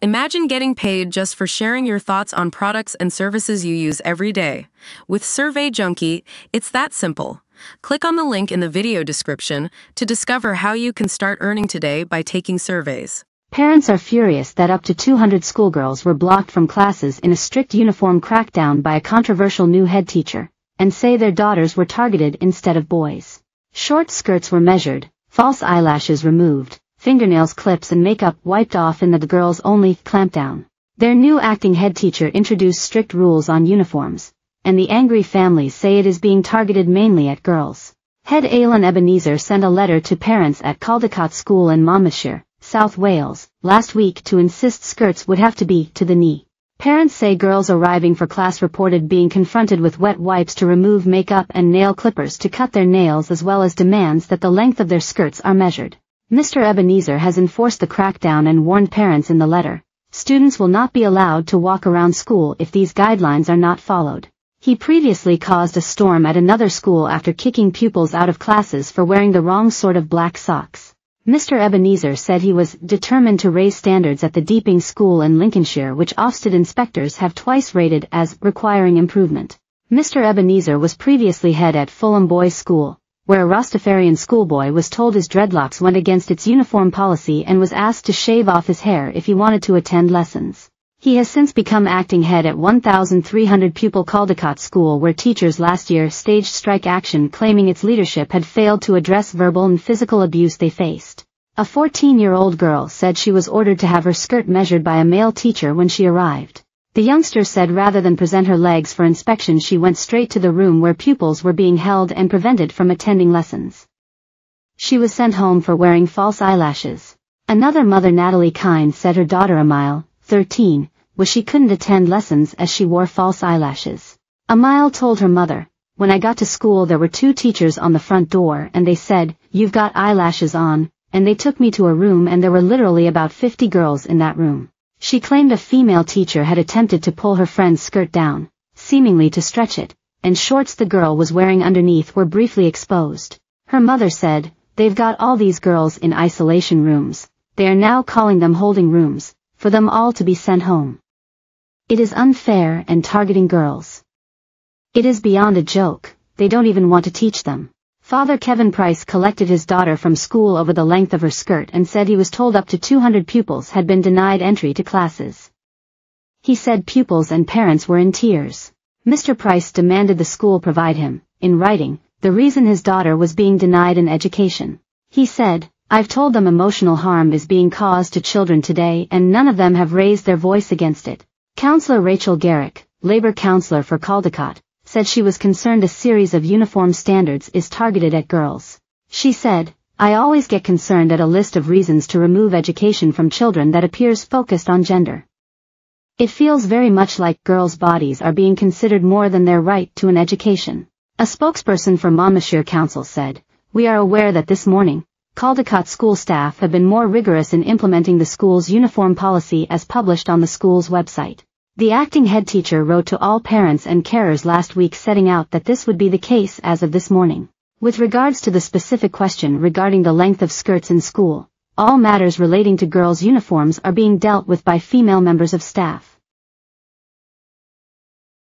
Imagine getting paid just for sharing your thoughts on products and services you use every day. With Survey Junkie, it's that simple. Click on the link in the video description to discover how you can start earning today by taking surveys. Parents are furious that up to 200 schoolgirls were blocked from classes in a strict uniform crackdown by a controversial new head teacher, and say their daughters were targeted instead of boys. Short skirts were measured, false eyelashes removed, fingernails clips and makeup wiped off in the girls-only clampdown. Their new acting head teacher introduced strict rules on uniforms, and the angry families say it is being targeted mainly at girls. Head Alan Ebenezer sent a letter to parents at Caldecott School in Monmouthshire, South Wales, last week to insist skirts would have to be to the knee. Parents say girls arriving for class reported being confronted with wet wipes to remove makeup and nail clippers to cut their nails, as well as demands that the length of their skirts are measured. Mr. Ebenezer has enforced the crackdown and warned parents in the letter, students will not be allowed to walk around school if these guidelines are not followed. He previously caused a storm at another school after kicking pupils out of classes for wearing the wrong sort of black socks. Mr. Ebenezer said he was determined to raise standards at the Deeping School in Lincolnshire, which Ofsted inspectors have twice rated as requiring improvement. Mr. Ebenezer was previously head at Fulham Boys' School, where a Rastafarian schoolboy was told his dreadlocks went against its uniform policy and was asked to shave off his hair if he wanted to attend lessons. He has since become acting head at 1,300 pupil Caldecott School, where teachers last year staged strike action claiming its leadership had failed to address verbal and physical abuse they faced. A 14-year-old girl said she was ordered to have her skirt measured by a male teacher when she arrived. The youngster said rather than present her legs for inspection, she went straight to the room where pupils were being held and prevented from attending lessons. She was sent home for wearing false eyelashes. Another mother, Natalie Kine, said her daughter Emile, 13, was she couldn't attend lessons as she wore false eyelashes. Emile told her mother, "When I got to school there were two teachers on the front door and they said, 'You've got eyelashes on,' and they took me to a room and there were literally about 50 girls in that room." She claimed a female teacher had attempted to pull her friend's skirt down, seemingly to stretch it, and shorts the girl was wearing underneath were briefly exposed. Her mother said, "They've got all these girls in isolation rooms, they are now calling them holding rooms, for them all to be sent home. It is unfair and targeting girls. It is beyond a joke, they don't even want to teach them." Father Kevin Price collected his daughter from school over the length of her skirt and said he was told up to 200 pupils had been denied entry to classes. He said pupils and parents were in tears. Mr. Price demanded the school provide him, in writing, the reason his daughter was being denied an education. He said, "I've told them emotional harm is being caused to children today and none of them have raised their voice against it." Councillor Rachel Garrick, Labour councillor for Caldecott, said she was concerned a series of uniform standards is targeted at girls. She said, "I always get concerned at a list of reasons to remove education from children that appears focused on gender. It feels very much like girls' bodies are being considered more than their right to an education." A spokesperson for Monmouthshire Council said, "We are aware that this morning, Caldecott school staff have been more rigorous in implementing the school's uniform policy as published on the school's website." The acting head teacher wrote to all parents and carers last week setting out that this would be the case as of this morning. With regards to the specific question regarding the length of skirts in school, all matters relating to girls' uniforms are being dealt with by female members of staff.